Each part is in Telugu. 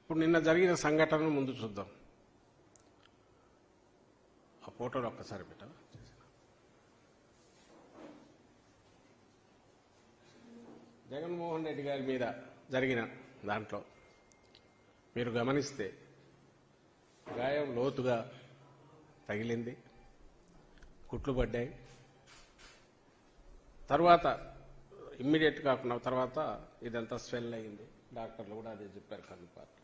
ఇప్పుడు నిన్న జరిగిన సంఘటనను ముందు చూద్దాం. ఆ ఫోటోలు ఒక్కసారి పెట్టాలి. జగన్మోహన్ రెడ్డి గారి మీద జరిగిన దాంట్లో మీరు గమనిస్తే గాయం లోతుగా తగిలింది, కుట్లు పడ్డాయి. తర్వాత ఇమ్మీడియట్ కాకుండా తర్వాత ఇదంతా స్వెల్ అయింది. డాక్టర్లు కూడా అదే చెప్పారు. కన్నుపాటు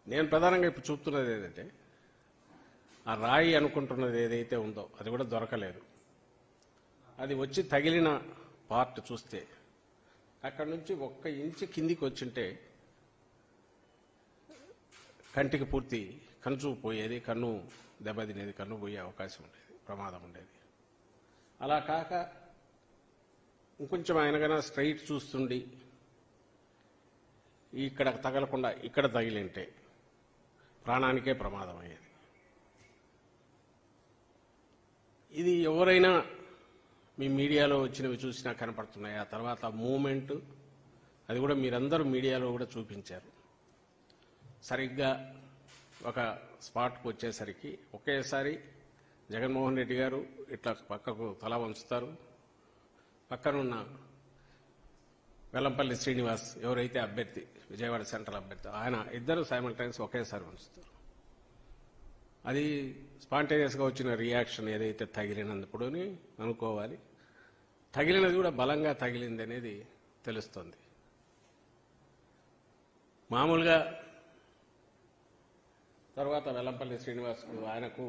నేను ప్రధానంగా ఇప్పుడు చూస్తున్నది ఏదంటే ఆ రాయి అనుకుంటున్నది ఏదైతే ఉందో అది కూడా దొరకలేదు. అది వచ్చి తగిలిన పార్ట్ చూస్తే అక్కడ నుంచి 1 ఇంచు కిందికి వచ్చింటే కంటికి పూర్తి కన్ను పోయేది, కన్ను దెబ్బతినేది, కన్ను పోయే అవకాశం ఉండేది, ప్రమాదం ఉండేది. అలా కాక ఇంకొంచెం ఆయనగానే స్ట్రైట్ చూస్తుండి ఇక్కడ తగలకుండా ఇక్కడ తగిలింటే ప్రాణానికే ప్రమాదం అయ్యేది. ఇది ఎవరైనా మీ మీడియాలో వచ్చినవి చూసినా కనపడుతున్నాయి. ఆ తర్వాత మూమెంట్ అది కూడా మీరందరూ మీడియాలో కూడా చూపించారు. సరిగ్గా ఒక స్పాట్కు వచ్చేసరికి ఒకేసారి జగన్మోహన్ రెడ్డి గారు ఇట్లా పక్కకు తల వంచుతారు. పక్కనున్న వెల్లంపల్లి శ్రీనివాస్ ఎవరైతే అభ్యర్థి, విజయవాడ సెంట్రల్ అభ్యర్థి, ఆయన ఇద్దరు సైమల్టైన్స్ ఒకేసారి వంచుతారు. అది స్పాంటేనియస్గా వచ్చిన రియాక్షన్ ఏదైతే తగిలినందుకు అనుకోవాలి. తగిలినది కూడా బలంగా తగిలింది అనేది తెలుస్తుంది. మామూలుగా తర్వాత వెల్లంపల్లి శ్రీనివాస్కు ఆయనకు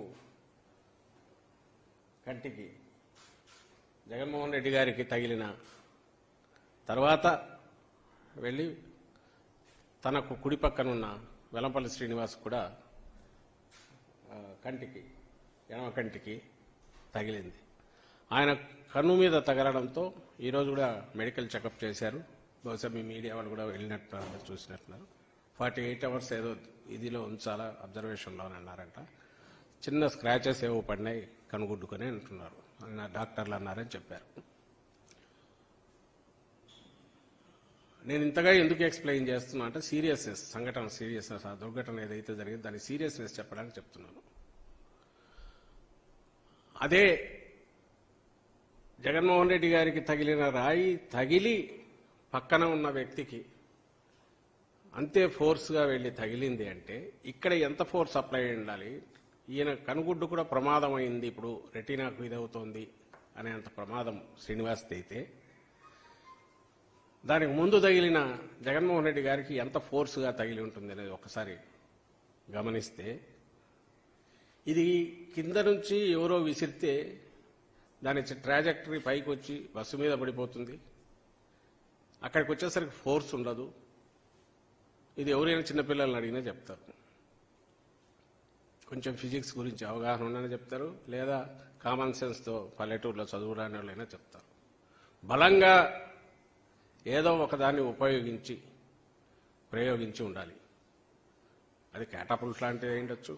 కంటికి జగన్మోహన్ రెడ్డి గారికి తగిలిన తర్వాత వెళ్ళి తనకు కుడి పక్కనున్న వెల్లంపల్లి శ్రీనివాస్ కూడా కంటికి, ఎడమ కంటికి తగిలింది. ఆయన కన్ను మీద తగలడంతో ఈరోజు కూడా మెడికల్ చెకప్ చేశారు. బహుశా మీ మీడియా వాళ్ళు కూడా వెళ్ళినట్టు చూసినట్టున్నారు. 48 hours ఏదో ఇదిలో ఉంచాలా, అబ్జర్వేషన్లో అన్నారంట. చిన్న స్క్రాచెస్ ఏవో పడినాయి కనుగుడ్డుకొని అంటున్నారు, డాక్టర్లు అన్నారని చెప్పారు. నేను ఇంతగా ఎందుకు ఎక్స్ప్లెయిన్ చేస్తున్నా అంటే సీరియస్నెస్, సంఘటన సీరియస్నెస్, ఆ దుర్ఘటన ఏదైతే జరిగిందో దాని సీరియస్నెస్ చెప్పడానికి చెప్తున్నాను. అదే జగన్మోహన్ రెడ్డి గారికి తగిలిన రాయి తగిలి పక్కన ఉన్న వ్యక్తికి అంతే ఫోర్స్గా వెళ్ళి తగిలింది అంటే ఇక్కడ ఎంత ఫోర్స్ అప్లై ఉండాలి. ఈయన కనుగుడ్డు కూడా ప్రమాదం అయింది, ఇప్పుడు రెటీనాకు ఇదవుతోంది అనేంత ప్రమాదం శ్రీనివాస్ది అయితే దానికి ముందు తగిలిన జగన్మోహన్ రెడ్డి గారికి ఎంత ఫోర్స్గా తగిలి ఉంటుంది అనేది ఒకసారి గమనిస్తే ఇది కింద నుంచి ఎవరో విసిరితే దాని ట్రాజెక్టరీ పైకి వచ్చి బస్సు మీద పడిపోతుంది. అక్కడికి వచ్చేసరికి ఫోర్స్ ఉండదు. ఇది ఎవరైనా చిన్నపిల్లల్ని అడిగినా చెప్తారు. కొంచెం ఫిజిక్స్ గురించి అవగాహన ఉండని చెప్తారు, లేదా కామన్ సెన్స్తో పల్లెటూరులో చదువురాని వాళ్ళైనా చెప్తారు. బలంగా ఏదో ఒకదాన్ని ప్రయోగించి ఉండాలి. అది క్యాటపుల్ట్ లాంటిది అయ్యుండొచ్చు,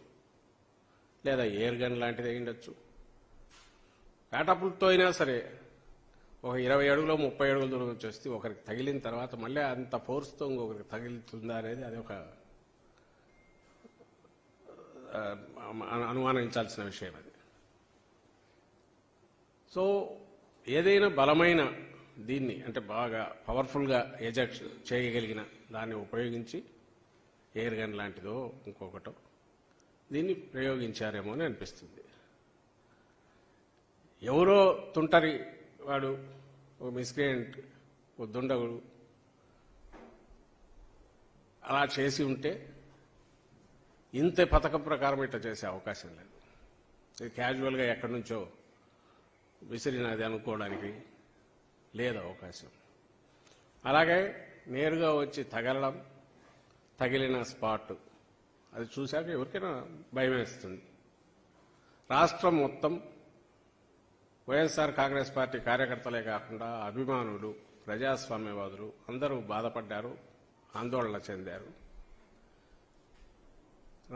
లేదా ఎయిర్ గన్ లాంటిది అయ్యుండొచ్చు. క్యాటపుల్ట్తో అయినా సరే ఒక 20 అడుగులో 30 అడుగుల దూరం వచ్చేస్తే ఒకరికి తగిలిన తర్వాత మళ్ళీ అంత ఫోర్స్తో ఇంకొకరికి తగిలితుందా అనేది అది ఒక అనుమానించాల్సిన విషయం అది. సో ఏదైనా బలమైన దీన్ని అంటే బాగా పవర్ఫుల్గా ఎజెక్ట్ చేయగలిగిన దాన్ని ఉపయోగించి ఎయిర్ గన్ లాంటిదో ఇంకొకటో దీన్ని ప్రయోగించారేమో అని అనిపిస్తుంది. ఎవరో తుంటరి వాడు, ఒక మిస్క్రియంట్, ఒక దుండగుడు అలా చేసి ఉంటే ఇంత పథకం ప్రకారం ఇట్లా చేసే అవకాశం లేదు. ఇది క్యాజువల్గా ఎక్కడి నుంచో విసిరినది అనుకోవడానికి లేదు అవకాశం. అలాగే నేరుగా వచ్చి తగలడం, తగిలిన స్పాట్ అది చూశాక ఎవరికైనా భయం వేస్తుంది. రాష్ట్రం మొత్తం వైఎస్ఆర్ కాంగ్రెస్ పార్టీ కార్యకర్తలే కాకుండా అభిమానులు, ప్రజాస్వామ్యవాదులు అందరూ బాధపడ్డారు, ఆందోళన చెందారు.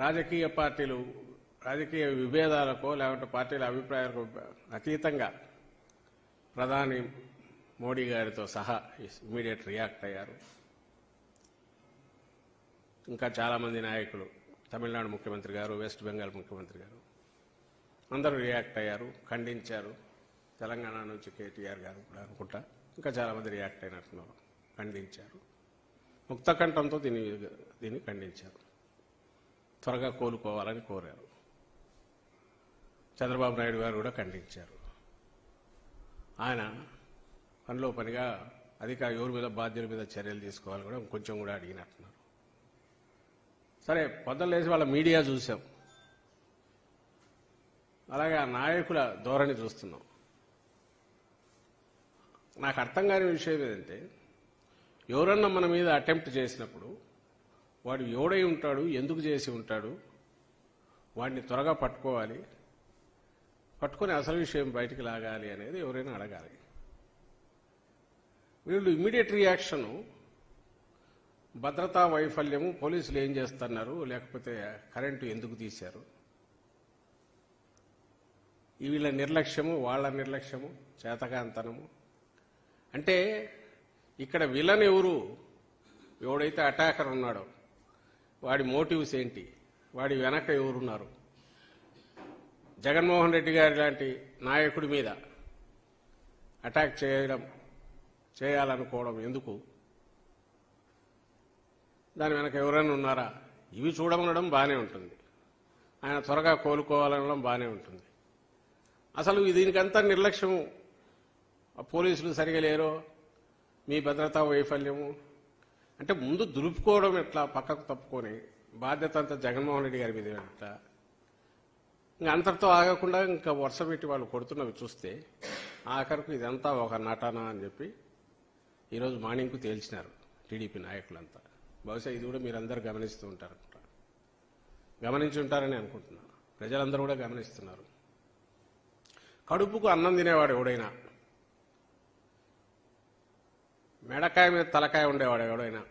రాజకీయ పార్టీలు రాజకీయ విభేదాలకో లేకుంటే పార్టీల అభిప్రాయాలకు అతీతంగా ప్రధాని మోడీ గారితో సహా ఇమ్మీడియట్ రియాక్ట్ అయ్యారు. ఇంకా చాలామంది నాయకులు, తమిళనాడు ముఖ్యమంత్రి గారు, వెస్ట్ బెంగాల్ ముఖ్యమంత్రి గారు అందరూ రియాక్ట్ అయ్యారు, ఖండించారు. తెలంగాణ నుంచి కేటీఆర్ గారు కూడా అనుకుంటా, ఇంకా చాలామంది రియాక్ట్ అయినట్టున్నారు, ఖండించారు. ముక్తకంఠంతో దీన్ని ఖండించారు. త్వరగా కోలుకోవాలని కోరారు. చంద్రబాబు నాయుడు గారు కూడా ఖండించారు. ఆయన పనిలో పనిగా ఎవరి మీద బాధ్యుల మీద చర్యలు తీసుకోవాలి కూడా కొంచెం కూడా అడిగినట్టున్నారు. సరే, పొద్దున్న లేచి వాళ్ళ మీడియా చూసాం, అలాగే ఆ నాయకుల ధోరణి చూస్తున్నాం. నాకు అర్థం కాని విషయం ఏంటంటే, ఎవరన్నా మన మీద అటెంప్ట్ చేసినప్పుడు వాడు ఎవడై ఉంటాడు, ఎందుకు చేసి ఉంటాడు, వాడిని త్వరగా పట్టుకోవాలి, పట్టుకొని అసలు విషయం బయటికి లాగాలి అనేది ఎవరైనా అడగాలి. వీళ్ళు ఇమ్మీడియట్ రియాక్షను భద్రతా వైఫల్యము, పోలీసులు ఏం చేస్తున్నారు, లేకపోతే కరెంటు ఎందుకు తీశారు, వీళ్ళ నిర్లక్ష్యము, వాళ్ళ నిర్లక్ష్యము, చేతకాంతనము. అంటే ఇక్కడ విలన్ ఎవరు, ఎవడైతే అటాకర్ ఉన్నాడో వాడి మోటివ్స్ ఏంటి, వాడి వెనక ఎవరున్నారు. జగన్మోహన్ రెడ్డి గారి లాంటి నాయకుడి మీద అటాక్ చేయాలనుకోవడం ఎందుకు, దాని వెనక ఎవరైనా ఉన్నారా, ఇవి చూడమనడం బాగానే ఉంటుంది. ఆయన త్వరగా కోలుకోవాలనడం బాగానే ఉంటుంది. అసలు దీనికంతా నిర్లక్ష్యము, పోలీసులు సరిగా లేరో, మీ భద్రతా వైఫల్యము అంటే ముందు దులుపుకోవడం ఎట్లా, పక్కకు తప్పుకొని బాధ్యత అంతా జగన్మోహన్ రెడ్డి గారి మీద ఎట్లా, ఇంకా అంతటితో ఆగకుండా ఇంకా వరుస పెట్టి వాళ్ళు కొడుతున్నవి చూస్తే ఆఖరకు ఇదంతా ఒక నటన అని చెప్పి ఈరోజు మార్నింగ్కు తేల్చినారు టీడీపీ నాయకులంతా. బహుశా ఇది కూడా మీరందరూ గమనిస్తూ ఉంటారనుకుంటా, గమనించి ఉంటారని అనుకుంటున్నా. ప్రజలందరూ కూడా గమనిస్తున్నారు. కడుపుకు అన్నం తినేవాడు ఎవడైనా, మెడకాయ మీద తలకాయ ఉండేవాడు ఎవడైనా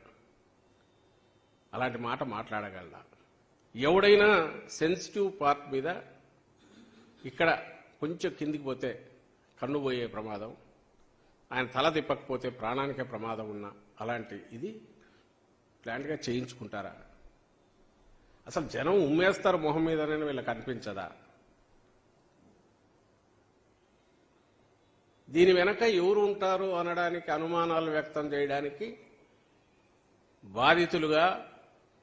అలాంటి మాట మాట్లాడగలడా? ఎవడైనా సెన్సిటివ్ పార్ట్ మీద ఇక్కడ కొంచెం కిందికి పోతే కన్ను పోయే ప్రమాదం, ఆయన తల తిప్పకపోతే ప్రాణానికే ప్రమాదం ఉన్న అలాంటి ఇది ప్లాంట్గా చేయించుకుంటారా? అసలు జనం ఉమ్మేస్తారు మొహం మీదనే వీళ్ళకి అనిపించదా? దీని వెనక ఎవరు ఉంటారు అనడానికి, అనుమానాలు వ్యక్తం చేయడానికి బాధితులుగా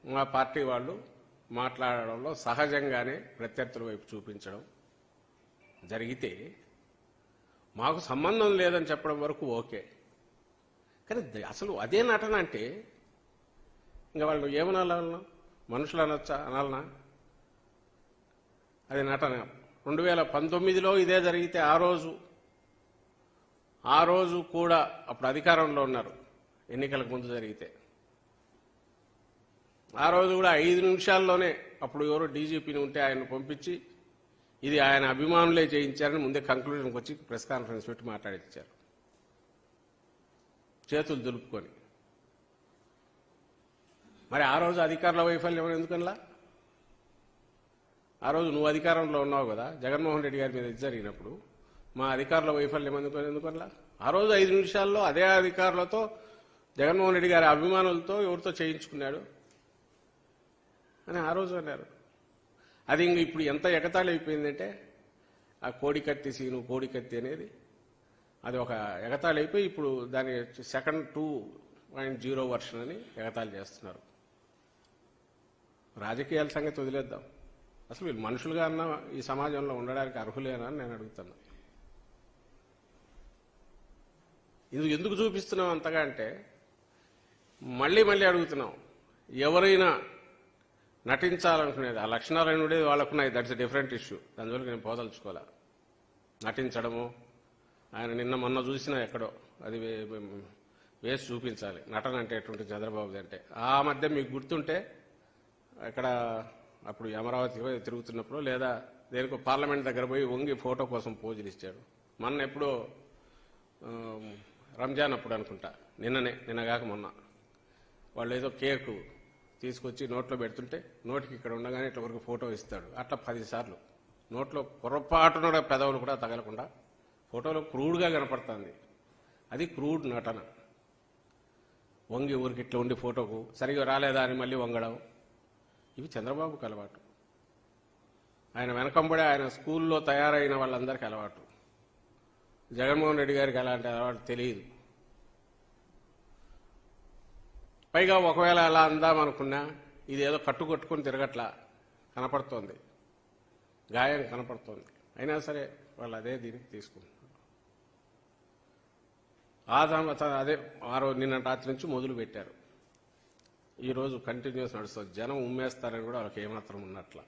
మా పార్టీ వాళ్ళు మాట్లాడడంలో సహజంగానే ప్రత్యర్థుల వైపు చూపించడం జరిగితే మాకు సంబంధం లేదని చెప్పడం వరకు ఓకే. కానీ అసలు అదే నటన అంటే ఇంకా వాళ్ళు ఏమనాలన్నా, మనుషులు అనొచ్చా, అనాలనా? అది నటన. 2019లో ఇదే జరిగితే ఆ రోజు కూడా అప్పుడు అధికారంలో ఉన్నారు, ఎన్నికలకు ముందు జరిగితే ఆ రోజు కూడా 5 నిమిషాల్లోనే అప్పుడు ఎవరో డీజీపీని ఉంటే ఆయన పంపించి ఇది ఆయన అభిమానులే చేయించారని ముందే కంక్లూజన్కి వచ్చి ప్రెస్ కాన్ఫరెన్స్ పెట్టి మాట్లాడించారు, చేతులు దులుపుకొని. మరి ఆ రోజు అధికారుల వైఫల్యం ఎందుకనలా? ఆ రోజు నువ్వు అధికారంలో ఉన్నావు కదా, జగన్మోహన్ రెడ్డి గారి మీద ఇది జరిగినప్పుడు మా అధికారుల వైఫల్యం ఎందుకనలా? ఆ రోజు 5 నిమిషాల్లో అదే అధికారులతో, జగన్మోహన్ రెడ్డి గారి అభిమానులతో ఎవరితో చేయించుకున్నాడు అని ఆ రోజు అన్నారు. అది ఇంక ఇప్పుడు ఎంత ఎగతాళి అయిపోయిందంటే, ఆ కోడికత్తి సీను, కోడికత్తి అనేది అది ఒక ఎగతాళి అయిపోయి ఇప్పుడు దాని సెకండ్ 2.0 వర్షన్ అని ఎగతాళి చేస్తున్నారు. రాజకీయాల సంగతి వదిలేద్దాం, అసలు వీళ్ళు మనుషులుగా అన్న ఈ సమాజంలో ఉండడానికి అర్హులేనా అని నేను అడుగుతున్నా. ఇది ఎందుకు చూపిస్తున్నాం అంతగా అంటే, మళ్ళీ అడుగుతున్నాం, ఎవరైనా నటించాలనుకునేది, ఆ లక్షణాలు ఉండేది వాళ్ళకున్నాయి, దట్స్ ఎ డిఫరెంట్ ఇష్యూ, దాని వరకు నేను పోదలుచుకోలే. నటించడము, ఆయన నిన్న మొన్న చూసినా ఎక్కడో అది వేసి చూపించాలి నటన అంటే ఎటువంటి చంద్రబాబుది అంటే. ఆ మధ్య మీకు గుర్తుంటే అక్కడ అప్పుడు అమరావతి తిరుగుతున్నప్పుడు లేదా దేనికో పార్లమెంట్ దగ్గర పోయి వంగి ఫోటో కోసం పోజులు ఇచ్చాడు. మొన్న ఎప్పుడో రంజాన్ అప్పుడు అనుకుంటా, నిన్నగాక మొన్న వాళ్ళు ఏదో కేకు తీసుకొచ్చి నోట్లో పెడుతుంటే నోటికి ఇక్కడ ఉండగానే ఇట్లా వరకు ఫోటో ఇస్తాడు. అట్లా 10 సార్లు నోట్లో పొరపాటున పెదవులు కూడా తగలకుండా ఫోటోలో క్రూడ్గా కనపడుతుంది. అది క్రూడ్ నటన. వంగి ఊరికి ఇట్లా ఉండి ఫోటోకు సరిగా రాలేదా అని మళ్ళీ వంగడం, ఇవి చంద్రబాబుకు అలవాటు. ఆయన వెనకంబడే ఆయన స్కూల్లో తయారైన వాళ్ళందరికీ అలవాటు. జగన్మోహన్ రెడ్డి గారికి అలాంటి అలవాటు తెలియదు. పైగా ఒకవేళ అలా అందామనుకున్నా ఇదేదో కట్టుకొట్టుకుని తిరగట్లా కనపడుతోంది, గాయం కనపడుతోంది. అయినా సరే వాళ్ళు అదే దీనికి తీసుకుంటున్నారు. అదే నిన్న రాత్రి నుంచి మొదలు పెట్టారు, ఈరోజు కంటిన్యూస్ నడుస్తుంది. జనం ఉమ్మేస్తారని కూడా వాళ్ళకి ఏమాత్రం ఉన్నట్ల.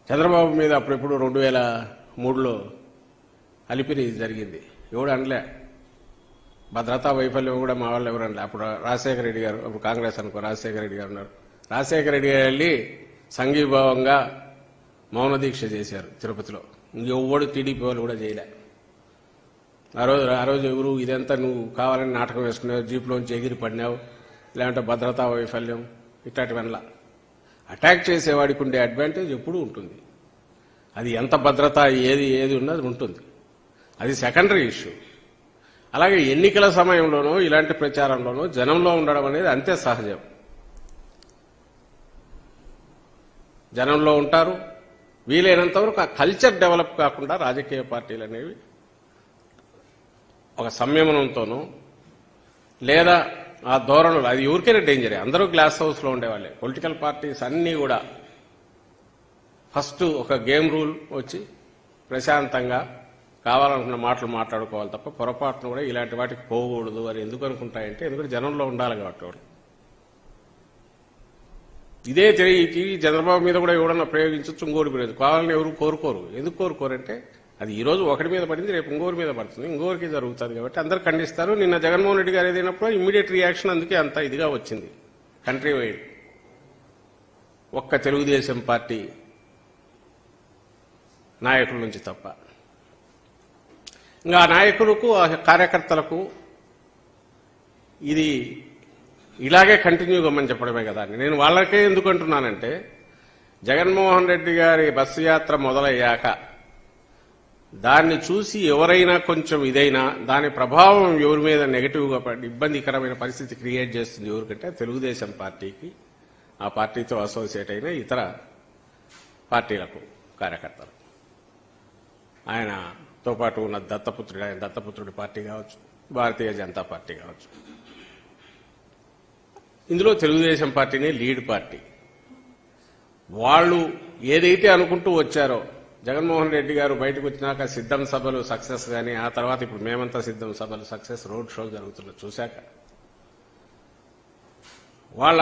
చంద్రబాబు మీద అప్పుడెప్పుడు 2003లో అలిపిరి జరిగింది, ఎవడు అనలే. భద్రతా వైఫల్యం కూడా మా వాళ్ళు ఎవరు అనలే. అప్పుడు రాజశేఖర రెడ్డి గారు, అప్పుడు కాంగ్రెస్ అనుకో, రాజశేఖర రెడ్డి గారు ఉన్నారు. రాజశేఖర రెడ్డి గారు వెళ్ళి సంఘీభావంగా మౌన దీక్ష చేశారు తిరుపతిలో. ఇంకెవ్వడు టీడీపీ వాళ్ళు కూడా చేయలే. ఆ రోజు ఎవరు ఇదంతా నువ్వు కావాలని నాటకం వేసుకున్నావు, జీప్లోంచి ఎగిరి పడినావు, లేదంటే భద్రతా వైఫల్యం ఇట్లాంటివన్నలా. అటాక్ చేసేవాడికి ఉండే అడ్వాంటేజ్ ఎప్పుడూ ఉంటుంది. అది ఎంత భద్రత ఏది ఉన్నది ఉంటుంది, అది సెకండరీ ఇష్యూ. అలాగే ఎన్నికల సమయంలోనూ ఇలాంటి ప్రచారంలోనూ జనంలో ఉండడం అనేది అంతే సహజం. జనంలో ఉంటారు. వీలైనంత వరకు ఆ కల్చర్ డెవలప్ కాకుండా రాజకీయ పార్టీలు అనేవి ఒక సంయమనంతోనూ లేదా ఆ ధోరణులు, అది ఎవరికైనా డేంజరే. అందరూ గ్లాస్ హౌస్లో ఉండేవాళ్ళే. పొలిటికల్ పార్టీస్ అన్నీ కూడా ఫస్ట్ ఒక గేమ్ రూల్ వచ్చి ప్రశాంతంగా కావాలనుకున్న మాటలు మాట్లాడుకోవాలి తప్ప పొరపాటును కూడా ఇలాంటి వాటికి పోకూడదు అని ఎందుకు అనుకుంటాయంటే, ఎందుకంటే జనంలో ఉండాలి కాబట్టి వాళ్ళు. ఇదే తెలియకి చంద్రబాబు మీద కూడా ఎవడన్నా ప్రయోగించవచ్చు, ఇంకోటి ప్రయోజనం కావాలని ఎవరు కోరుకోరు. ఎందుకు కోరుకోరంటే అది ఈ రోజు ఒకటి మీద పడింది, రేపు ఇంకోరి మీద పడుతుంది, ఇంకోరికి జరుగుతుంది కాబట్టి అందరూ ఖండిస్తారు. నిన్న జగన్మోహన్ రెడ్డి గారు ఏదైనప్పుడు ఇమ్మీడియట్ రియాక్షన్ అందుకే అంత ఇదిగా వచ్చింది కంట్రీ వైడ్. ఒక్క తెలుగుదేశం పార్టీ నాయకుల నుంచి తప్ప. ఇంకా నాయకులకు కార్యకర్తలకు ఇది ఇలాగే కంటిన్యూ కమ్మని చెప్పడమే కదా. నేను వాళ్ళకే ఎందుకు అంటున్నానంటే, జగన్మోహన్ రెడ్డి గారి బస్సు యాత్ర మొదలయ్యాక దాన్ని చూసి ఎవరైనా కొంచెం ఇదైనా దాని ప్రభావం ఎవరి మీద నెగటివ్గా ఇబ్బందికరమైన పరిస్థితి క్రియేట్ చేస్తుంది ఎవరికంటే తెలుగుదేశం పార్టీకి, ఆ పార్టీతో అసోసియేట్ అయిన ఇతర పార్టీలకు కార్యకర్తలు. ఆయనతో పాటు ఉన్న ఆయన దత్తపుత్రుడి పార్టీ కావచ్చు, భారతీయ జనతా పార్టీ కావచ్చు. ఇందులో తెలుగుదేశం పార్టీనే లీడ్ పార్టీ. వాళ్ళు ఏదైతే అనుకుంటూ వచ్చారో, జగన్మోహన్ రెడ్డి గారు బయటకు వచ్చినాక సిద్ధం సభలు సక్సెస్ కానీ, ఆ తర్వాత ఇప్పుడు మేమంతా సిద్ధం సభలు సక్సెస్, రోడ్ షో జరుగుతున్న చూశాక వాళ్ళ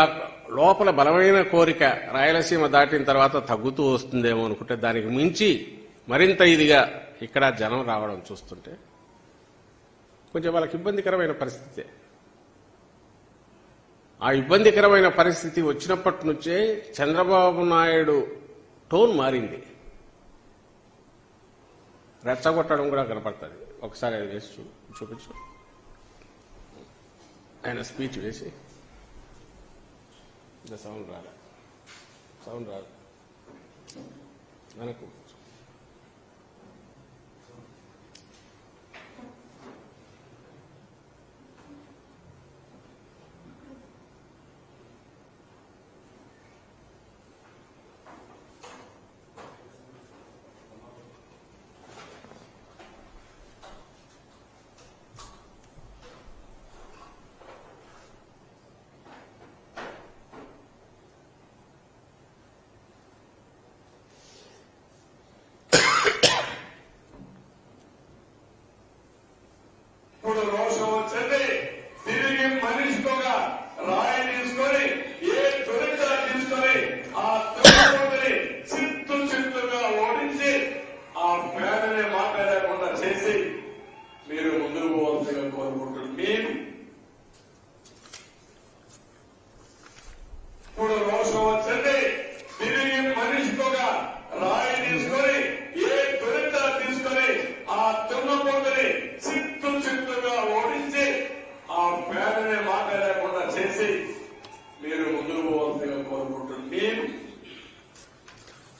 లోపల బలమైన కోరిక రాయలసీమ దాటిన తర్వాత తగ్గుతూ వస్తుందేమో అనుకుంటే, దానికి మించి మరింత ఇదిగా ఇక్కడ జనం రావడం చూస్తుంటే కొంచెం వాళ్ళకి ఇబ్బందికరమైన పరిస్థితే. ఆ ఇబ్బందికరమైన పరిస్థితి వచ్చినప్పటి నుంచే చంద్రబాబు నాయుడు టోన్ మారింది. రెచ్చగొట్టడం కూడా కనపడుతుంది. ఒకసారి అది వేసి చూపించు. ఆయన స్పీచ్ వేసి సౌండ్ రాదు మనకు.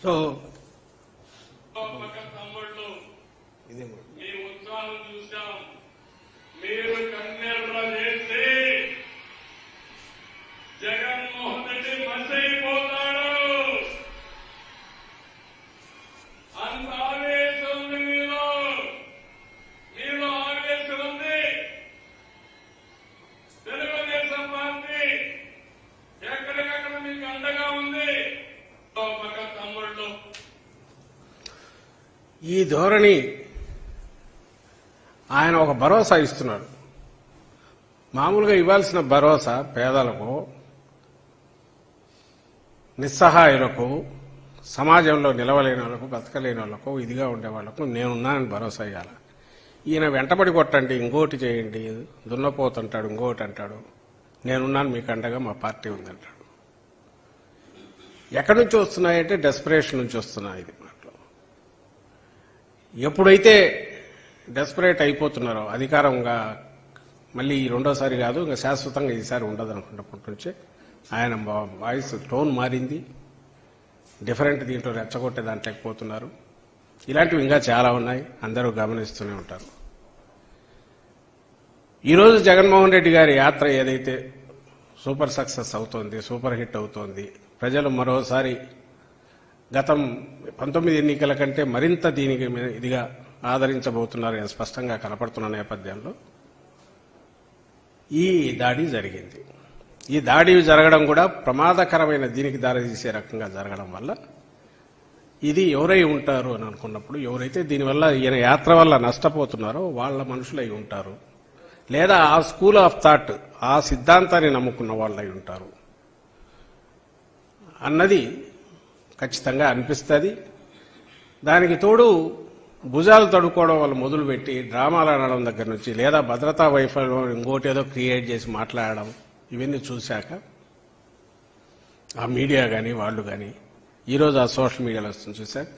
So, ఇదే మీరు కన్నెర్ర చేస్తే జగన్మోహన్ రెడ్డి మసైపోతాడు. అంత ఆవేశం ఉంది మీలో ఆవేశం ఉంది. తెలుగుదేశం పార్టీ ఎక్కడికక్కడ మీకు అండగా ఉంది. పక్క తమ్ముళ్ళు ఈ ధోరణి ఆయన ఒక భరోసా ఇస్తున్నాడు. మామూలుగా ఇవ్వాల్సిన భరోసా పేదలకు, నిస్సహాయులకు, సమాజంలో నిలవలేని వాళ్ళకు, బతకలేని వాళ్ళకు, ఇదిగా ఉండే వాళ్లకు నేనున్నానని భరోసా ఇవ్వాలి. ఈయన వెంటబడి కొట్టండి, ఇంకోటి చేయండి, దున్నపోతుంటాడు, ఇంకోటి అంటాడు, నేనున్నాను మీకు అండగా మా పార్టీ ఉందంటాడు. ఎక్కడి నుంచి వస్తున్నాయంటే డెస్పరేషన్ నుంచి వస్తున్నాయి. ఇది మాటలు ఎప్పుడైతే డెస్పరేట్ అయిపోతున్నారో అధికారంగా మళ్ళీ రెండోసారి కాదు, ఇంకా శాశ్వతంగా ఈసారి ఉండదు అనుకున్నప్పటి నుంచే ఆయన వాయిస్ టోన్ మారింది. డిఫరెంట్ దీంట్లో రెచ్చగొట్టే దాంట్లోకి పోతున్నారు. ఇలాంటివి ఇంకా చాలా ఉన్నాయి, అందరూ గమనిస్తూనే ఉంటారు. ఈరోజు జగన్మోహన్ రెడ్డి గారి యాత్ర ఏదైతే సూపర్ సక్సెస్ అవుతోంది, సూపర్ హిట్ అవుతోంది, ప్రజలు మరోసారి గతం 19 ఎన్నికల కంటే మరింత దీనికి ఇదిగా ఆదరించబోతున్నారు స్పష్టంగా కనపడుతున్న నేపథ్యంలో ఈ దాడి జరిగింది. ఈ దాడి జరగడం కూడా ప్రమాదకరమైన దీనికి దారితీసే రకంగా జరగడం వల్ల ఇది ఎవరై ఉంటారు అని అనుకున్నప్పుడు, ఎవరైతే దీనివల్ల ఈయన యాత్ర వల్ల నష్టపోతున్నారో వాళ్ళ మనుషులై ఉంటారు, లేదా ఆ స్కూల్ ఆఫ్ థాట్, ఆ సిద్ధాంతాన్ని నమ్ముకున్న వాళ్ళై ఉంటారు అన్నది ఖచ్చితంగా అనిపిస్తుంది. దానికి తోడు భుజాలు తడుకోవడం వల్ల మొదలుపెట్టి డ్రామాలు ఆడడం దగ్గర నుంచి, లేదా భద్రతా వైఫల్యం ఇంకోటి ఏదో క్రియేట్ చేసి మాట్లాడడం, ఇవన్నీ చూశాక ఆ మీడియా కానీ వాళ్ళు కానీ ఈరోజు ఆ సోషల్ మీడియాలో వస్తుంది చూశాక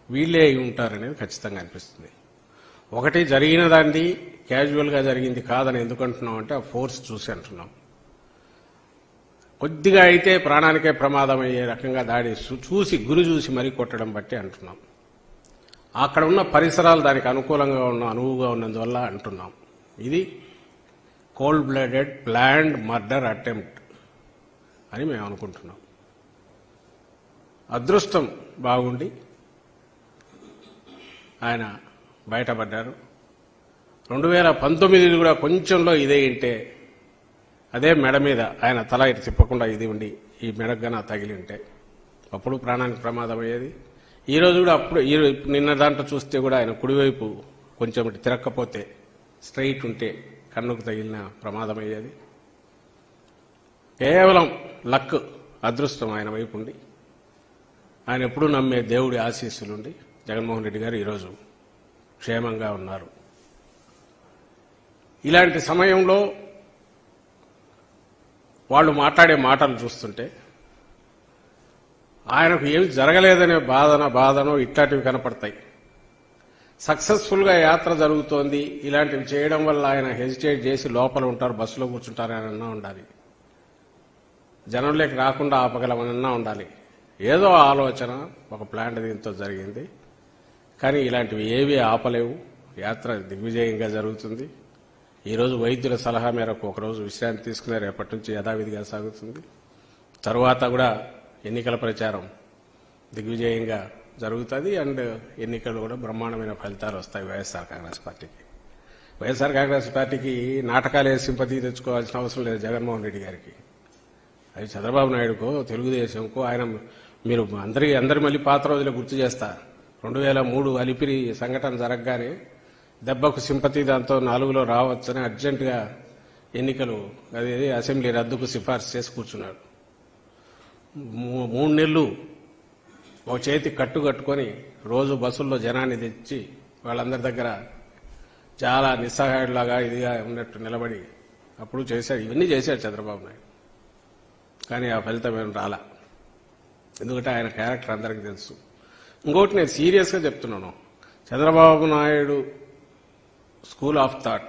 వీళ్ళే అయి ఉంటారనేది ఖచ్చితంగా అనిపిస్తుంది. ఒకటి జరిగిన దాన్ని క్యాజువల్గా జరిగింది కాదని ఎందుకు అంటున్నాం అంటే ఆ ఫోర్స్ చూసి అంటున్నాం. కొద్దిగా అయితే ప్రాణానికే ప్రమాదం అయ్యే రకంగా దాడి చూసి గురి చూసి మరీ కొట్టడం బట్టి అంటున్నాం. అక్కడ ఉన్న పరిసరాలు దానికి అనుకూలంగా అనువుగా ఉన్నందువల్ల అంటున్నాం. ఇది cold blooded planned murder attempt అని మేము అనుకుంటున్నాం. అదృష్టం బాగుండి ఆయన బయటపడ్డారు. 2019 కూడా కొంచెంలో ఇదే ఇంటే, అదే మెడ మీద ఆయన తల ఇటు తిప్పకుండా ఇది ఉండి ఈ మెడగన తగిలి ఉంటే అప్పుడు ప్రాణానికి ప్రమాదం అయ్యేది. ఈరోజు కూడా అప్పుడు నిన్న దాంట్లో చూస్తే కూడా ఆయన కుడివైపు కొంచెం తిరక్కపోతే స్ట్రైట్ ఉంటే కన్నుకు తగిలిన ప్రమాదం అయ్యేది. కేవలం లక్, అదృష్టం ఆయన వైపు ఉండి, ఆయన ఎప్పుడూ నమ్మే దేవుడి ఆశీస్సులుండి జగన్మోహన్ రెడ్డి గారు ఈరోజు క్షేమంగా ఉన్నారు. ఇలాంటి సమయంలో వాళ్ళు మాట్లాడే మాటలు చూస్తుంటే ఆయనకు ఏమి జరగలేదనే బాధనో ఇట్లాంటివి కనపడతాయి. సక్సెస్ఫుల్గా యాత్ర జరుగుతోంది, ఇలాంటివి చేయడం వల్ల ఆయన హెజిటేట్ చేసి లోపల ఉంటారు, బస్సులో కూర్చుంటారనన్నా ఉండాలి, జనంలోకి రాకుండా ఆపగలమనన్నా ఉండాలి. ఏదో ఆలోచన, ఒక ప్లాన్ దీంతో జరిగింది. కానీ ఇలాంటివి ఏవీ ఆపలేవు. యాత్ర దిగ్విజయంగా జరుగుతుంది. ఈరోజు వైద్యుల సలహా మేరకు ఒకరోజు విశ్రాంతి తీసుకునే రేపటి నుంచి యథావిధిగా సాగుతుంది. తరువాత కూడా ఎన్నికల ప్రచారం దిగ్విజయంగా జరుగుతుంది. అండ్ ఎన్నికలు కూడా బ్రహ్మాండమైన ఫలితాలు వస్తాయి వైఎస్ఆర్ కాంగ్రెస్ పార్టీకి. వైఎస్ఆర్ కాంగ్రెస్ పార్టీకి నాటకాలే సింపతి తెచ్చుకోవాల్సిన అవసరం లేదు జగన్మోహన్ రెడ్డి గారికి. అది చంద్రబాబు నాయుడుకో తెలుగుదేశంకో ఆయన మీరు అందరి మళ్ళీ పాత రోజులు గుర్తు చేస్తా. 2003 అలిపిరి సంఘటన జరగగానే దెబ్బకు సింపతి దాంతో 4లో రావచ్చని అర్జెంటుగా ఎన్నికలు అదేది అసెంబ్లీ రద్దుకు సిఫార్సు చేసి కూర్చున్నాడు. 3 నెలలు ఒక చేతి కట్టుకొని రోజు బస్సుల్లో జనాన్ని తెచ్చి వాళ్ళందరి దగ్గర చాలా నిస్సహాయుడిలాగా ఇదిగా ఉన్నట్టు నిలబడి అప్పుడు చేశాడు. ఇవన్నీ చేశాడు చంద్రబాబు నాయుడు. కానీ ఆ ఫలితం ఏం రాలా. ఎందుకంటే ఆయన క్యారెక్టర్ అందరికీ తెలుసు. ఇంకోటి నేను సీరియస్గా చెప్తున్నాను, Chandrababu Naidu school of thought,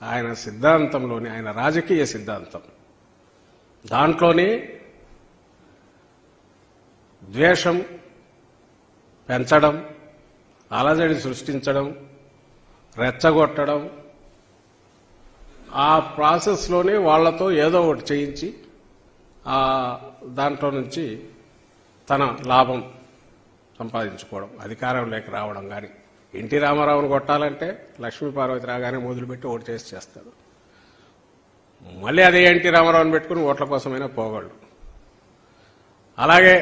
ఆయన సిద్ధాంతంలోని, ఆయన రాజకీయ సిద్ధాంతం దాంట్లోనే ద్వేషం పెంచడం, అలజడి సృష్టించడం, రెచ్చగొట్టడం, ఆ ప్రాసెస్లోనే వాళ్లతో ఏదో ఒకటి చేయించి ఆ దాంట్లో నుంచి తన లాభం సంపాదించుకోవడం, అధికారంలోకి రావడం. కానీ ఎన్టీ రామారావును కొట్టాలంటే లక్ష్మీ పార్వతి రాగానే మొదలుపెట్టి ఓటు చేస్తాడు. మళ్ళీ అదే ఎన్టీ రామారావుని పెట్టుకుని ఓట్ల కోసమైనా పోగలడు. అలాగే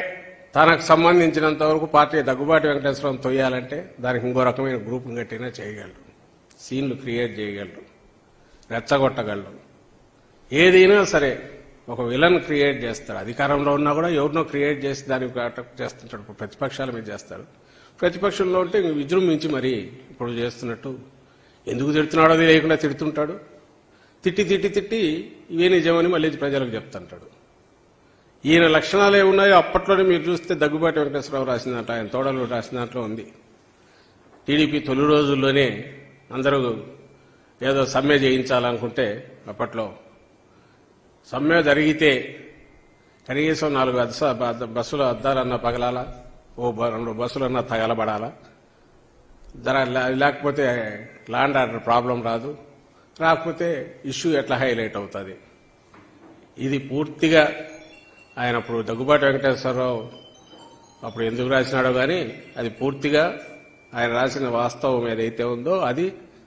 తనకు సంబంధించినంత వరకు పార్టీ దగ్గుబాటి వెంకటేశ్వరం తొయ్యాలంటే దానికి ఇంకో రకమైన గ్రూప్ను కట్టినా చేయగలరు, సీన్లు క్రియేట్ చేయగలరు, రెచ్చగొట్టగలరు. ఏదైనా సరే ఒక విలన్ క్రియేట్ చేస్తాడు. అధికారంలో ఉన్నా కూడా ఎవరినో క్రియేట్ చేసి దానికి అటాక్ చేస్తుంటాడు. ఇప్పుడు ప్రతిపక్షాల మీద చేస్తాడు. ప్రతిపక్షంలో ఉంటే విజృంభించి మరి ఇప్పుడు చేస్తున్నట్టు ఎందుకు తిడుతున్నాడో అది లేకుండా తిడుతుంటాడు. తిట్టి ఇవే నిజమని మళ్ళీ ప్రజలకు చెప్తుంటాడు. ఈయన లక్షణాలు ఏమున్నాయో అప్పట్లోనే మీరు చూస్తే దగ్గుబాటి వెంకటేశ్వరరావు రాసిన దాంట్లో, ఆయన తోడలు రాసిన దాంట్లో ఉంది. టీడీపీ తొలి రోజుల్లోనే అందరూ ఏదో సమ్మె చేయించాలనుకుంటే అప్పట్లో సమ్మె జరిగితే కనీసం 4 బస్సుల అద్దాలన్నా పగలాలా, 2 బస్సులన్నా తగలబడాలా, లేకపోతే ల్యాండ్ ఆర్డర్ ప్రాబ్లం రాకపోతే ఇష్యూ ఎట్లా హైలైట్ అవుతుంది. ఇది పూర్తిగా ఆయన అప్పుడు దగ్గుబాటి వెంకటేశ్వరరావు అప్పుడు ఎందుకు రాసినాడో కానీ అది పూర్తిగా ఆయన రాసిన వాస్తవం ఏదైతే ఉందో అది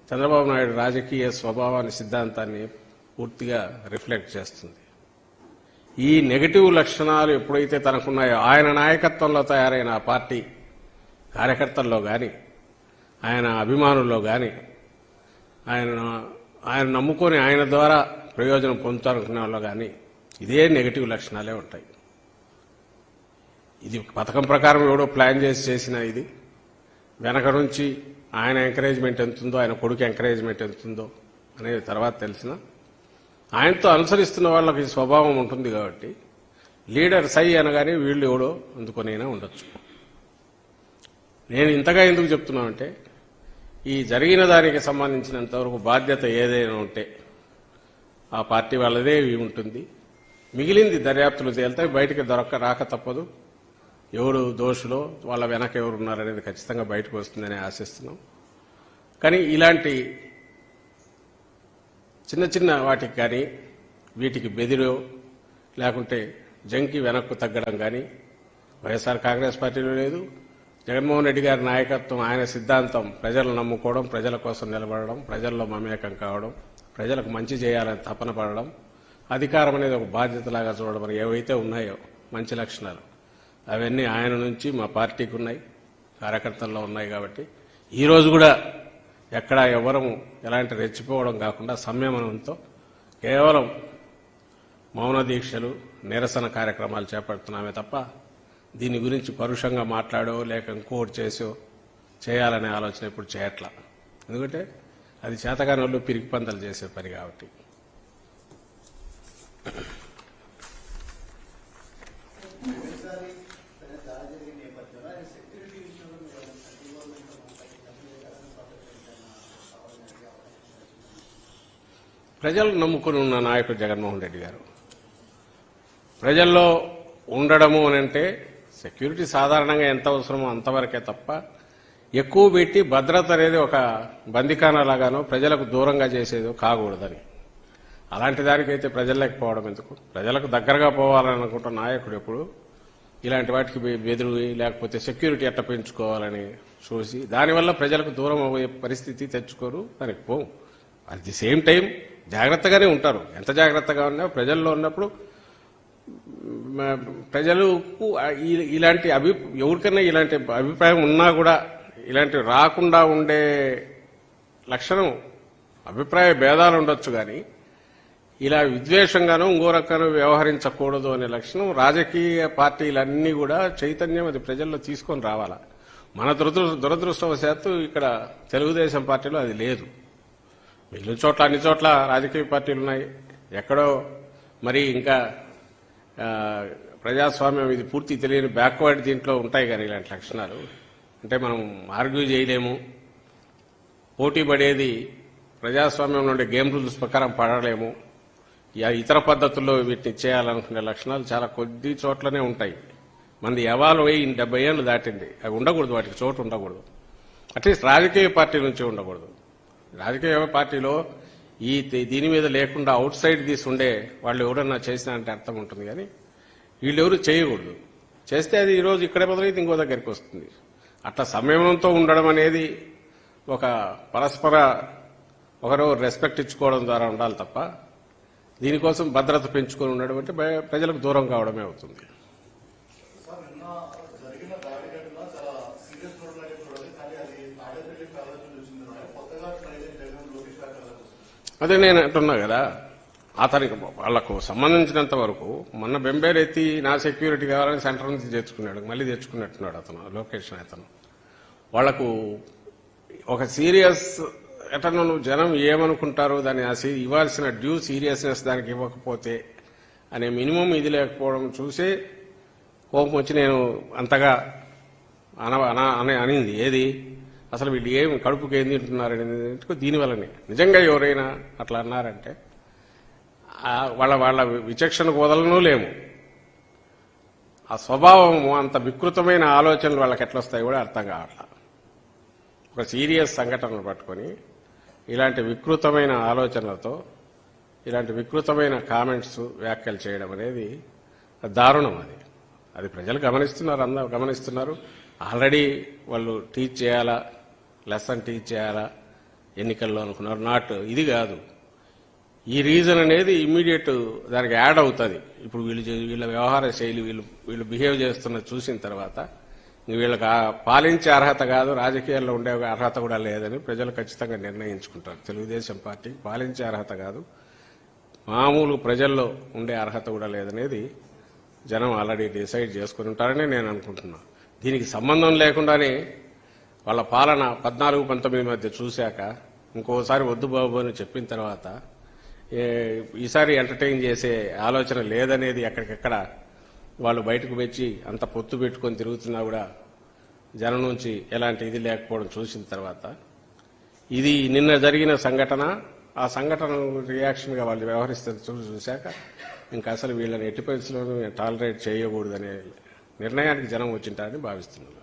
చంద్రబాబు నాయుడు రాజకీయ స్వభావాన్ని, సిద్ధాంతాన్ని పూర్తిగా రిఫ్లెక్ట్ చేస్తుంది. ఈ నెగటివ్ లక్షణాలు ఎప్పుడైతే తనకున్నాయో ఆయన నాయకత్వంలో తయారైన ఆ పార్టీ కార్యకర్తల్లో కానీ, ఆయన అభిమానుల్లో కానీ, ఆయన నమ్ముకొని ఆయన ద్వారా ప్రయోజనం పొందుతారనుకునే వాళ్ళు కానీ ఇదే నెగటివ్ లక్షణాలే ఉంటాయి. ఇది పథకం ప్రకారం ఎవడో ప్లాన్ చేసిన ఇది వెనక నుంచి ఆయన ఎంకరేజ్మెంట్ ఎంతుందో, ఆయన కొడుకు ఎంకరేజ్మెంట్ ఎంతుందో అనేది తర్వాత తెలిసిన ఆయనతో అనుసరిస్తున్న వాళ్ళకి స్వభావం ఉంటుంది. కాబట్టి లీడర్ సై అనగానే వీళ్ళు ఎవడో అందుకొనైనా ఉండొచ్చు. నేను ఇంతగా ఎందుకు చెప్తున్నానంటే ఈ జరిగిన దానికి సంబంధించినంతవరకు బాధ్యత ఏదైనా ఉంటే ఆ పార్టీ వాళ్ళదే ఉంటుంది. మిగిలింది దర్యాప్తులు తేలితే బయటికి రాక తప్పదు. ఎవరు దోషులో వాళ్ళ వెనక ఎవరు ఉన్నారనేది ఖచ్చితంగా బయటకు వస్తుందని ఆశిస్తున్నాం. కానీ ఇలాంటి చిన్న వాటికి కానీ వీటికి బెదిరో లేకుంటే జంకి వెనక్కు తగ్గడం కానీ వైఎస్ఆర్ కాంగ్రెస్ పార్టీలో లేదు. జగన్మోహన్ రెడ్డి గారి నాయకత్వం, ఆయన సిద్ధాంతం ప్రజలను నమ్ముకోవడం, ప్రజల కోసం నిలబడడం, ప్రజల్లో మమేకం కావడం, ప్రజలకు మంచి చేయాలని తపన పడడం, అధికారం అనేది ఒక బాధ్యతలాగా చూడడం ఏవైతే ఉన్నాయో మంచి లక్షణాలు అవన్నీ ఆయన నుంచి మా పార్టీకి ఉన్నాయి, కార్యకర్తల్లో ఉన్నాయి. కాబట్టి ఈరోజు కూడా ఎక్కడా ఎవరము ఎలాంటి రెచ్చిపోవడం కాకుండా సంయమనంతో కేవలం మౌన దీక్షలు, నిరసన కార్యక్రమాలు చేపడుతున్నామే తప్ప దీని గురించి పరుషంగా మాట్లాడో లేక ఇంకోటి చేసో చేయాలనే ఆలోచన ఇప్పుడు చేయట్లా. ఎందుకంటే అది చేతగాని వాళ్ళు పిరికి పందలు చేసే పని కాబట్టి. ప్రజలు నమ్ముకుని ఉన్న నాయకుడు జగన్మోహన్ రెడ్డి గారు ప్రజల్లో ఉండడము అనంటే సెక్యూరిటీ సాధారణంగా ఎంత అవసరమో అంతవరకే తప్ప ఎక్కువ పెట్టి భద్రత అనేది ఒక బందికానలాగానో ప్రజలకు దూరంగా చేసేదో కాకూడదని. అలాంటి దానికైతే ప్రజల్లోకి పోవడం ఎందుకు? ప్రజలకు దగ్గరగా పోవాలని అనుకుంటున్న నాయకుడు ఎప్పుడు ఇలాంటి వాటికి బెదురు లేకపోతే సెక్యూరిటీ ఎట్లా పెంచుకోవాలని చూసి దానివల్ల ప్రజలకు దూరం అయ్యే పరిస్థితి తెచ్చుకోరు. దానికి పోవు. అట్ ది సేమ్ టైం జాగ్రత్తగానే ఉంటారు. ఎంత జాగ్రత్తగా ఉన్నా ప్రజల్లో ఉన్నప్పుడు ప్రజలకు ఇలాంటి ఎవరికైనా ఇలాంటి అభిప్రాయం ఉన్నా కూడా ఇలాంటివి రాకుండా ఉండే లక్షణం, అభిప్రాయ భేదాలు ఉండొచ్చు కానీ ఇలా విద్వేషంగానూ ఇంకో రకంగా వ్యవహరించకూడదు అనే లక్షణం రాజకీయ పార్టీలన్నీ కూడా చైతన్యం అది ప్రజల్లో తీసుకొని రావాలా. మన దురదృష్టవశాత్తు ఇక్కడ తెలుగుదేశం పార్టీలో అది లేదు. మిగిలిన చోట్ల అన్ని చోట్ల రాజకీయ పార్టీలు ఉన్నాయి. ఎక్కడో మరి ఇంకా ప్రజాస్వామ్యం ఇది పూర్తి తెలియని బ్యాక్వర్డ్ దీంట్లో ఉంటాయి. కానీ ఇలాంటి లక్షణాలు అంటే మనం ఆర్గ్యూ చేయలేము. పోటీ పడేది ప్రజాస్వామ్యంలో ఉండే గేమ్ రూల్స్ ప్రకారం పడలేము. ఇతర పద్ధతుల్లో వీటిని చేయాలనుకునే లక్షణాలు చాలా కొద్ది చోట్లనే ఉంటాయి. మంది ఎవాల్వ్ అయ్యి 70 ఏళ్ళు దాటింది. అవి ఉండకూడదు, వాటికి చోటు ఉండకూడదు. అట్లీస్ట్ రాజకీయ పార్టీ నుంచి ఉండకూడదు. రాజకీయ పార్టీలో దీని మీద లేకుండా అవుట్ సైడ్ తీసి ఉండే వాళ్ళు ఎవరన్నా చేసినా అంటే అర్థం ఉంటుంది. కానీ వీళ్ళెవరు చేయకూడదు. చేస్తే అది ఈరోజు ఇక్కడే మొదలైతే ఇంకో దగ్గరికి వస్తుంది. అట్లా సంయమనంతో ఉండడం అనేది ఒక పరస్పర ఒకరు రెస్పెక్ట్ ఇచ్చుకోవడం ద్వారా ఉండాలి తప్ప దీనికోసం భద్రత పెంచుకొని ఉండడం అంటే ప్రజలకు దూరం కావడమే అవుతుంది. అదే నేను అంటున్నా కదా, అతనికి వాళ్లకు సంబంధించినంత వరకు మొన్న బెంబేరెత్తి నా సెక్యూరిటీ కావాలని సెంటర్ నుంచి తెచ్చుకున్నాడు, మళ్ళీ తెచ్చుకున్నట్టున్నాడు అతను లొకేషన్. అతను వాళ్లకు ఒక సీరియస్ ఎటను జనం ఏమనుకుంటారో దాన్ని ఇవ్వాల్సిన డ్యూ సీరియస్నెస్ దానికి ఇవ్వకపోతే అనే మినిమం ఇది లేకపోవడం చూసే కోపం వచ్చి నేను అంతగా అనింది. ఏది అసలు వీళ్ళు ఏం కడుపుకి ఏం తింటున్నారనేది దీనివల్లనే. నిజంగా ఎవరైనా అట్లా అన్నారంటే వాళ్ళ విచక్షణకు వదలనూ లేము. ఆ స్వభావము అంత వికృతమైన ఆలోచనలు వాళ్ళకి ఎట్లొస్తాయి కూడా అర్థం కావట్లా. ఒక సీరియస్ సంఘటనలు పట్టుకొని ఇలాంటి వికృతమైన ఆలోచనలతో ఇలాంటి వికృతమైన కామెంట్స్ వ్యాఖ్యలు చేయడం అనేది దారుణం. అది ప్రజలు గమనిస్తున్నారు, అందరూ గమనిస్తున్నారు. ఆల్రెడీ వాళ్ళు టీచ్ చేయాలా, లెసన్ టీచ్ చేయాలా ఎన్నికల్లో అనుకున్నారు. నాట్ ఇది కాదు. ఈ రీజన్ అనేది ఇమ్మీడియట్ దానికి యాడ్ అవుతుంది. ఇప్పుడు వీళ్ళ వ్యవహార శైలి వీళ్ళు బిహేవ్ చేస్తున్న చూసిన తర్వాత వీళ్ళకి పాలించే అర్హత కాదు, రాజకీయాల్లో ఉండే అర్హత కూడా లేదని ప్రజలు ఖచ్చితంగా నిర్ణయించుకుంటారు. తెలుగుదేశం పార్టీకి పాలించే అర్హత కాదు, మామూలు ప్రజల్లో ఉండే అర్హత కూడా లేదనేది జనం ఆల్రెడీ డిసైడ్ చేసుకుని ఉంటారని నేను అనుకుంటున్నా. దీనికి సంబంధం లేకుండానే వాళ్ళ పాలన 14-19 మధ్య చూశాక ఇంకోసారి వద్దు బాబు అని చెప్పిన తర్వాత ఈసారి ఎంటర్టైన్ చేసే ఆలోచన లేదనేది ఎక్కడికెక్కడ వాళ్ళు బయటకు వచ్చి అంత పొత్తు పెట్టుకొని తిరుగుతున్నా కూడా జనం నుంచి ఎలాంటి ఇది లేకపోవడం చూసిన తర్వాత ఇది నిన్న జరిగిన సంఘటన, ఆ సంఘటన రియాక్షన్గా వాళ్ళు వ్యవహరిస్తే చూశాక ఇంకా అసలు వీళ్ళని ఎట్టి పరిస్థితుల్లోనూ టాలరేట్ చేయకూడదనే నిర్ణయానికి జనం వచ్చింటారని భావిస్తున్నారు.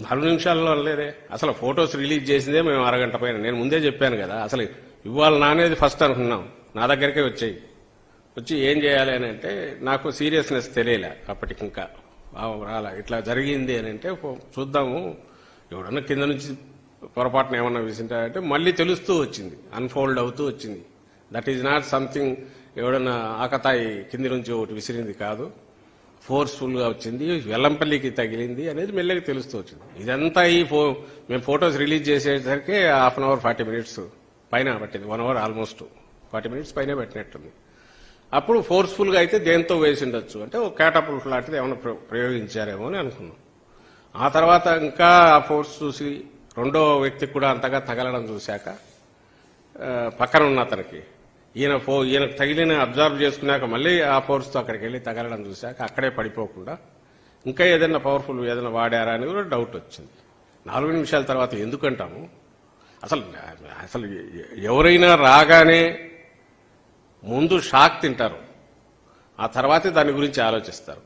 4 నిమిషాల్లో లేదే, అసలు ఫొటోస్ రిలీజ్ చేసిందే మేము అరగంట పైన. నేను ముందే చెప్పాను కదా, అసలు ఇవాళ నానేది ఫస్ట్ అనుకున్నాం. నా దగ్గరికే వచ్చి ఏం చేయాలి అని అంటే నాకు సీరియస్నెస్ తెలియలే అప్పటికి, ఇంకా రాలా. ఇట్లా జరిగింది అని అంటే చూద్దాము, ఎవడన్నా కింద నుంచి పొరపాటున ఏమన్నా విసింటారంటే మళ్ళీ తెలుస్తూ వచ్చింది, అన్ఫోల్డ్ అవుతూ వచ్చింది. దట్ ఈజ్ నాట్ సంథింగ్ ఎవడన్నా ఆకతాయి కింది నుంచి ఒకటి విసిరింది కాదు, ఫోర్స్ఫుల్ గా వచ్చింది, వెల్లంపల్లికి తగిలింది అనేది మెల్లగా తెలుస్తూ వచ్చింది. ఇదంతా మేము ఫొటోస్ రిలీజ్ చేసేసరికి 1/2 అవర్ 40 మినిట్స్ పైన పట్టింది. 1 అవర్ ఆల్మోస్ట్ 40 మినిట్స్ పైన పెట్టినట్టుంది. అప్పుడు ఫోర్స్ఫుల్ గా అయితే దేంతో వేసిండొచ్చు అంటే ఒక క్యాటపుల్ట్ లాంటిది ఏమైనా ప్రయోగించారేమో అని అనుకున్నాం. ఆ తర్వాత ఇంకా ఆ ఫోర్స్ చూసి రెండో వ్యక్తికి కూడా అంతగా తగలడం చూశాక పక్కన ఉన్న అతనికి ఈయనకు తగిలిన అబ్జర్వ్ చేసుకున్నాక మళ్ళీ ఆ ఫోర్స్తో అక్కడికి వెళ్ళి తగలడం చూశాక అక్కడే పడిపోకుండా ఇంకా ఏదైనా పవర్ఫుల్ ఏదైనా వాడారా అని కూడా డౌట్ వచ్చింది. 4 నిమిషాల తర్వాత ఎందుకంటాము? అసలు ఎవరైనా రాగానే ముందు షాక్ తింటారు, ఆ తర్వాతే దాని గురించి ఆలోచిస్తారు.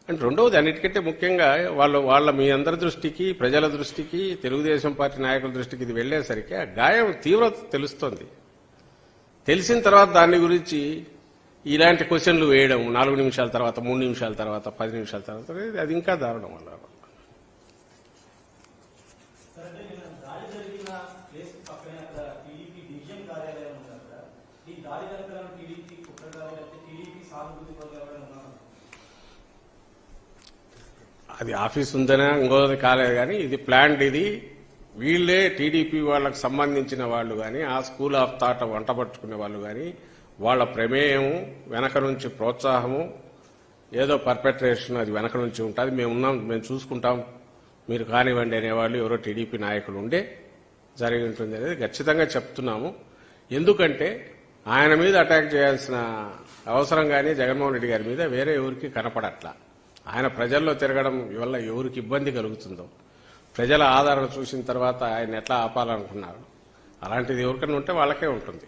అండ్ రెండవది అన్నిటికంటే ముఖ్యంగా వాళ్ళ మీ అందరి దృష్టికి, ప్రజల దృష్టికి, తెలుగుదేశం పార్టీ నాయకుల దృష్టికి ఇది వెళ్లేసరికి ఆ గాయం తీవ్రత తెలుస్తోంది. తెలిసిన తర్వాత దాని గురించి ఇలాంటి క్వశ్చన్లు వేయడం 4 నిమిషాల తర్వాత, 3 నిమిషాల తర్వాత, 10 నిమిషాల తర్వాత అది ఇంకా దారుణం. వల్ల అది ఆఫీస్ ఉందనే ఇంకోది కాలేదు, కానీ ఇది ప్లాంట్. ఇది వీళ్లే టీడీపీ వాళ్లకు సంబంధించిన వాళ్ళు కానీ, ఆ స్కూల్ ఆఫ్ థాట్ వంటపట్టుకునే వాళ్ళు కానీ, వాళ్ళ ప్రమేయం వెనక నుంచి ప్రోత్సాహము, ఏదో పర్పెట్రేషన్ అది వెనక నుంచి ఉంటుంది. మేము చూసుకుంటాం, మీరు కానివ్వండి అనేవాళ్ళు ఎవరో టీడీపీ నాయకులు ఉండే జరిగి ఉంటుంది అనేది ఖచ్చితంగా చెప్తున్నాము. ఎందుకంటే ఆయన మీద అటాక్ చేయాల్సిన అవసరం కానీ జగన్మోహన్ రెడ్డి గారి మీద వేరే ఎవరికి కనపడట్లా. ఆయన ప్రజల్లో తిరగడం వల్ల ఎవరికి ఇబ్బంది కలుగుతుందో, ప్రజల ఆదరణ చూసిన తర్వాత ఆయన ఎట్లా ఆపాలనుకున్నారు, అలాంటిది ఎవరికైనా ఉంటే వాళ్ళకే ఉంటుంది.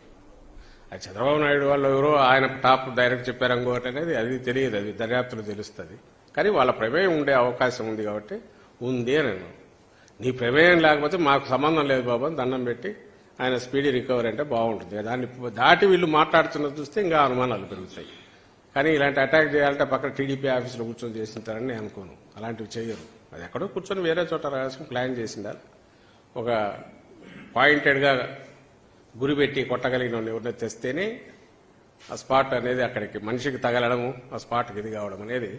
అది చంద్రబాబు నాయుడు వాళ్ళు ఎవరో ఆయన టాప్ డైరెక్ట్ చెప్పారు ఇంకోటి అనేది అది తెలియదు, అది దర్యాప్తులు తెలుస్తుంది. కానీ వాళ్ళ ప్రమేయం ఉండే అవకాశం ఉంది కాబట్టి ఉంది అని. నీ ప్రమేయం లేకపోతే మాకు సంబంధం లేదు బాబు అని దండం పెట్టి ఆయన స్పీడీ రికవరీ అంటే బాగుంటుంది. దాన్ని దాటి వీళ్ళు మాట్లాడుతున్నది చూస్తే ఇంకా అనుమానాలు పెరుగుతాయి. కానీ ఇలాంటి అటాక్ చేయాలంటే పక్కన టీడీపీ ఆఫీసులో కూర్చొని చేసింటారని నేను అనుకోను. అలాంటివి చేయరు. అది ఎక్కడో కూర్చొని వేరే చోట రాసుకుని ప్లాన్ చేసిండాలి. ఒక పాయింటెడ్గా గురిపెట్టి కొట్టగలిగిన ఎవరిని తెస్తేనే ఆ స్పాట్ అనేది అక్కడికి మనిషికి తగలడము, ఆ స్పాట్కి ఇది కావడం అనేది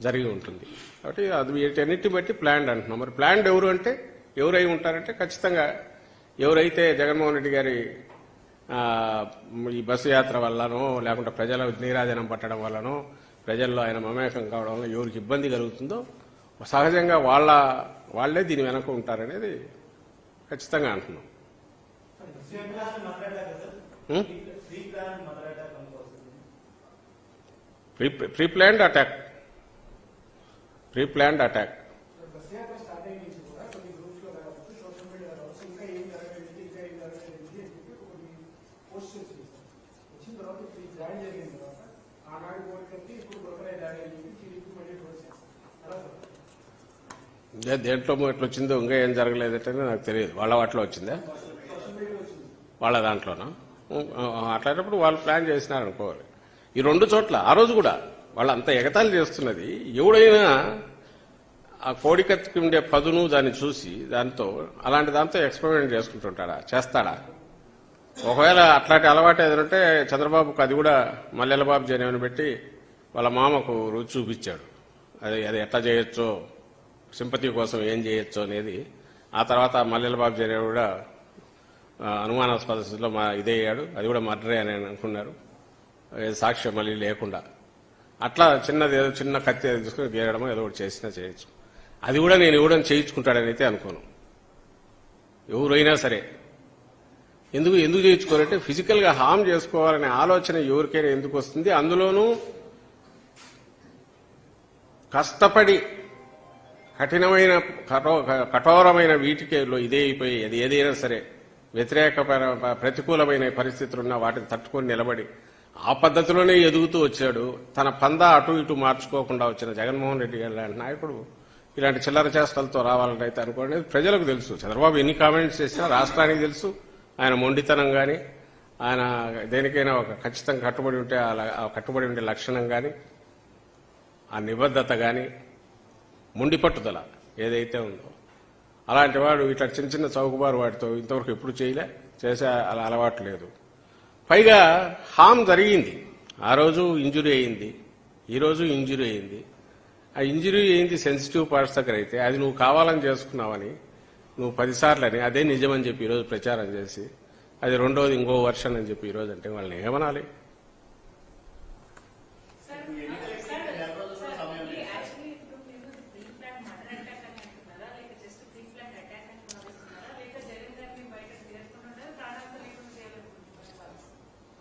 జరిగి ఉంటుంది. కాబట్టి అది వీటన్నిటిని బట్టి ప్లాన్డ్ అంటున్నాం. మరి ప్లాన్డ్ ఎవరు అంటే ఎవరై ఉంటారంటే ఖచ్చితంగా ఎవరైతే జగన్మోహన్ రెడ్డి గారి ఈ బస్సు యాత్ర వల్లనో లేకుంటే ప్రజల నీరాజనం పట్టడం వల్లనో ప్రజల్లో ఆయన మమేకం కావడం వల్ల ఎవరికి ఇబ్బంది కలుగుతుందో సహజంగా వాళ్లే దీని వెనక ఉంటారనేది ఖచ్చితంగా అంటున్నాం. Pre planned attack. దేంట్లో ఎట్లా వచ్చిందో ఇంకా ఏం జరగలేదంటే నాకు తెలియదు. వాళ్ళ వాటిలో వచ్చిందా, వాళ్ళ దాంట్లోనా? అట్లాంటప్పుడు వాళ్ళు ప్లాన్ చేసినారు అనుకోవాలి. ఈ 2 చోట్ల ఆ రోజు కూడా వాళ్ళు అంత ఎగతాళి చేస్తున్నది. ఎవడైనా ఆ కోడికత్తికి ఉండే పదును దాన్ని చూసి అలాంటి దాంతో ఎక్స్పెరిమెంట్ చేస్తాడా? ఒకవేళ అట్లాంటి అలవాటు ఏదంటే చంద్రబాబుకు అది కూడా మల్లెల బాబు జనేమని పెట్టి వాళ్ళ మామకు రుచి చూపించాడు. అది ఎట్లా చేయొచ్చో, సింపతి కోసం ఏం చేయొచ్చో అనేది. ఆ తర్వాత మల్లెల బాబు జనే కూడా అనుమానాస్పద స్థితిలో ఇదయ్యాడు. అది కూడా మర్డరే అని అనుకున్నారు, సాక్ష్యం మళ్ళీ లేకుండా. అట్లా చిన్న కత్తి తీసుకుని గీరడమో ఏదో ఒకటి చేసినా చేయొచ్చు. అది కూడా నేను ఎవడని చేయించుకుంటాడని అయితే అనుకోను. ఎవరైనా సరే ఎందుకు చేయించుకోవాలంటే ఫిజికల్ గా హామ్ చేసుకోవాలనే ఆలోచన ఎవరికైనా ఎందుకు వస్తుంది? అందులోనూ కష్టపడి కఠోరమైన వీటికేలో ఇదే అయిపోయి అది ఏదైనా సరే ప్రతికూలమైన పరిస్థితులున్నా వాటిని తట్టుకొని నిలబడి ఆ పద్ధతిలోనే ఎదుగుతూ వచ్చాడు. తన పందా అటు ఇటు మార్చుకోకుండా వచ్చిన జగన్మోహన్ రెడ్డి గారు లాంటి నాయకుడు ఇలాంటి చిల్లర చేష్టలతో రావాలని అయితే అనుకోండి. ప్రజలకు తెలుసు. చంద్రబాబు ఎన్ని కామెంట్స్ చేసినా రాష్ట్రానికి తెలుసు. ఆయన మొండితనం కానీ, ఆయన దేనికైనా ఒక ఖచ్చితంగా కట్టుబడి ఉండే లక్షణం కానీ, ఆ నిబద్ధత కానీ, మొండి పట్టుదల ఏదైతే ఉందో అలాంటి వాడు ఇట్లా చిన్న చౌకబారు వాటితో ఇంతవరకు ఎప్పుడు చేసే అలవాటు లేదు. పైగా హామ్ జరిగింది. ఆ రోజు ఇంజురీ అయింది, ఈ రోజు ఇంజురీ అయింది. ఆ ఇంజురీ అయింది సెన్సిటివ్ పార్ట్స్ దగ్గర అయితే అది నువ్వు కావాలని చేసుకున్నావని నువ్వు 10 సార్లని అదే నిజమని చెప్పి ఈరోజు ప్రచారం చేసి అది రెండోది ఇంకో వర్షన్ అని చెప్పి ఈరోజు అంటే వాళ్ళని ఏమనాలి?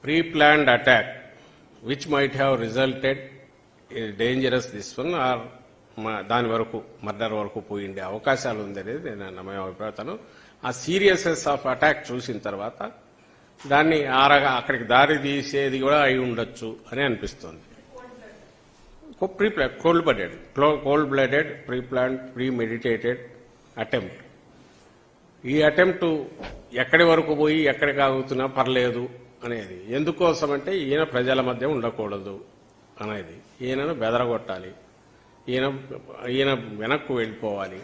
Pre-planned attack which might have resulted in dangerous this one or దాని వరకు మర్డర్ వరకు పోయిండే అవకాశాలు ఉందనేది నేను నా అభిప్రాయం. ఆ సీరియస్నెస్ ఆఫ్ అటాక్ చూసిన తర్వాత దాన్ని అక్కడికి దారి తీసేది కూడా అయి ఉండొచ్చు అని అనిపిస్తోంది. Cold blooded pre planned pre meditated attempt. ఈ అటెంప్ట్ ఎక్కడి వరకు పోయి ఎక్కడికి ఆగుతున్నా పర్లేదు అనేది ఎందుకోసమంటే ఈయన ప్రజల మధ్య ఉండకూడదు అనేది. ఈయనను బెదరగొట్టాలి, ఈయన వెనక్కు వెళ్ళిపోవాలి.